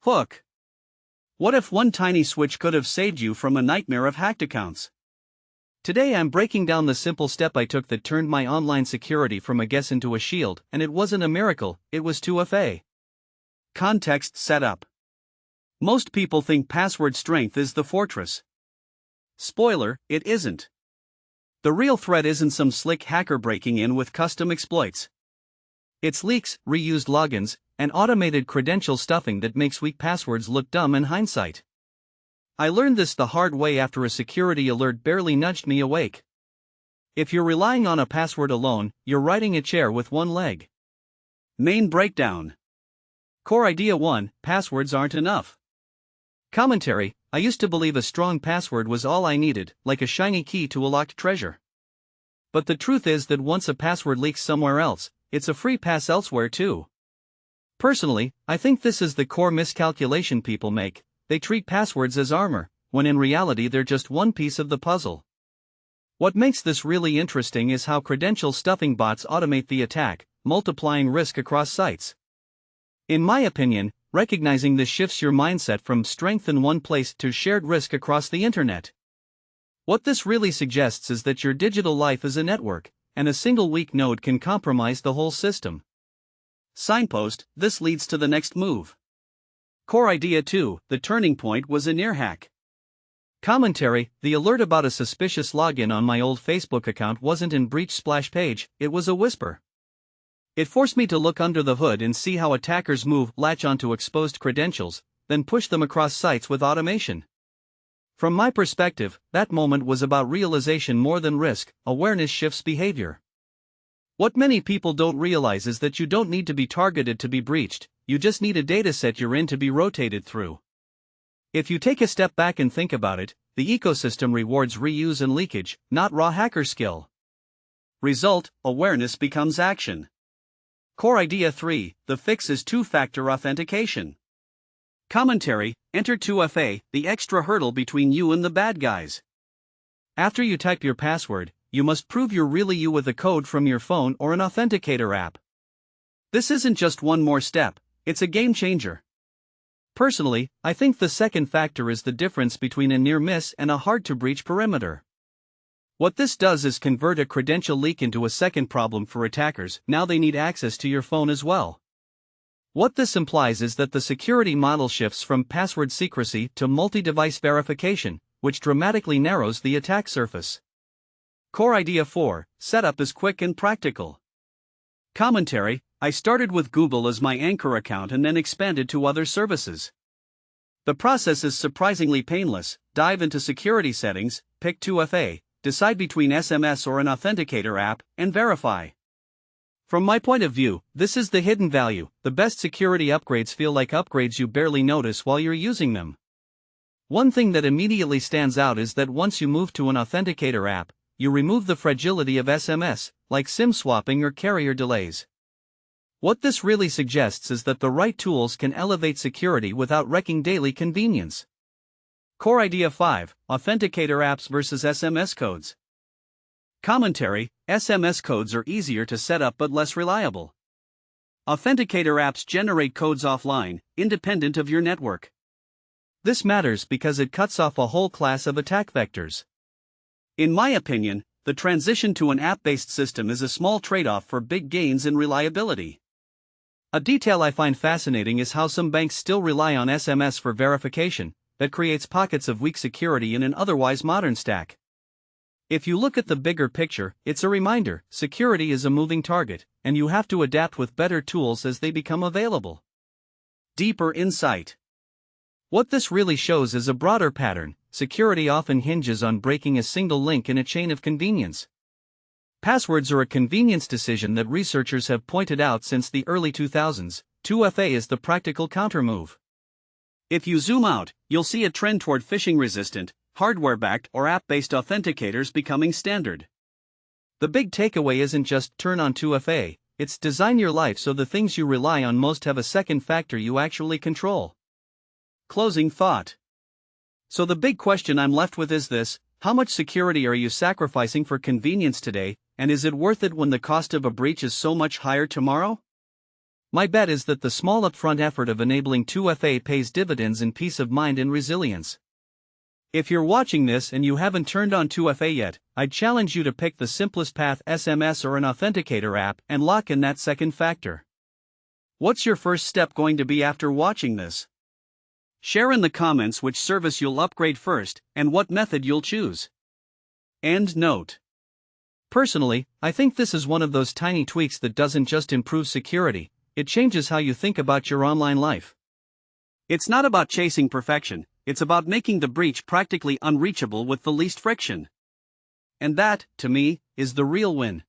Hook. What if one tiny switch could have saved you from a nightmare of hacked accounts? Today I'm breaking down the simple step I took that turned my online security from a guess into a shield, and it wasn't a miracle, it was 2FA. Context setup. Most people think password strength is the fortress. Spoiler, it isn't. The real threat isn't some slick hacker breaking in with custom exploits. It's leaks, reused logins, and automated credential stuffing that makes weak passwords look dumb in hindsight. I learned this the hard way after a security alert barely nudged me awake. If you're relying on a password alone, you're riding a chair with one leg. Main breakdown. Core idea 1: passwords aren't enough. Commentary: I used to believe a strong password was all I needed, like a shiny key to a locked treasure. But the truth is that once a password leaks somewhere else, it's a free pass elsewhere too. Personally, I think this is the core miscalculation people make. They treat passwords as armor, when in reality they're just one piece of the puzzle. What makes this really interesting is how credential stuffing bots automate the attack, multiplying risk across sites. In my opinion, recognizing this shifts your mindset from strength in one place to shared risk across the internet. What this really suggests is that your digital life is a network, and a single weak node can compromise the whole system. Signpost: this leads to the next move. Core idea 2: the turning point was a near hack. Commentary: the alert about a suspicious login on my old Facebook account wasn't in breach splash page, it was a whisper. It forced me to look under the hood and see how attackers latch onto exposed credentials, then push them across sites with automation. From my perspective, that moment was about realization more than risk. Awareness shifts behavior. What many people don't realize is that you don't need to be targeted to be breached, you just need a dataset you're in to be rotated through. If you take a step back and think about it, the ecosystem rewards reuse and leakage, not raw hacker skill. Result: awareness becomes action. Core idea 3: the fix is two-factor authentication. Commentary: enter 2FA, the extra hurdle between you and the bad guys. After you type your password, you must prove you're really you with a code from your phone or an Authenticator app. This isn't just one more step, it's a game changer. Personally, I think the second factor is the difference between a near miss and a hard-to-breach perimeter. What this does is convert a credential leak into a second problem for attackers. Now they need access to your phone as well. What this implies is that the security model shifts from password secrecy to multi-device verification, which dramatically narrows the attack surface. Core idea 4: setup is quick and practical. Commentary: I started with Google as my anchor account and then expanded to other services. The process is surprisingly painless. Dive into security settings, pick 2FA, decide between SMS or an Authenticator app, and verify. From my point of view, this is the hidden value. The best security upgrades feel like upgrades you barely notice while you're using them. One thing that immediately stands out is that once you move to an Authenticator app, you remove the fragility of SMS, like SIM swapping or carrier delays. What this really suggests is that the right tools can elevate security without wrecking daily convenience. Core idea 5: Authenticator apps versus SMS codes. Commentary: SMS codes are easier to set up but less reliable. Authenticator apps generate codes offline, independent of your network. This matters because it cuts off a whole class of attack vectors. In my opinion, the transition to an app-based system is a small trade-off for big gains in reliability. A detail I find fascinating is how some banks still rely on SMS for verification. That creates pockets of weak security in an otherwise modern stack. If you look at the bigger picture, it's a reminder: security is a moving target, and you have to adapt with better tools as they become available. Deeper insight. What this really shows is a broader pattern. Security often hinges on breaking a single link in a chain of convenience. Passwords are a convenience decision that researchers have pointed out since the early 2000s. 2FA is the practical countermove. If you zoom out, you'll see a trend toward phishing-resistant, hardware-backed or app-based authenticators becoming standard. The big takeaway isn't just turn on 2FA, it's design your life so the things you rely on most have a second factor you actually control. Closing thought. So the big question I'm left with is this: how much security are you sacrificing for convenience today, and is it worth it when the cost of a breach is so much higher tomorrow? My bet is that the small upfront effort of enabling 2FA pays dividends in peace of mind and resilience. If you're watching this and you haven't turned on 2FA yet, I'd challenge you to pick the simplest path: SMS or an Authenticator app, and lock in that second factor. What's your first step going to be after watching this? Share in the comments which service you'll upgrade first, and what method you'll choose. End note. Personally, I think this is one of those tiny tweaks that doesn't just improve security, it changes how you think about your online life. It's not about chasing perfection, it's about making the breach practically unreachable with the least friction. And that, to me, is the real win.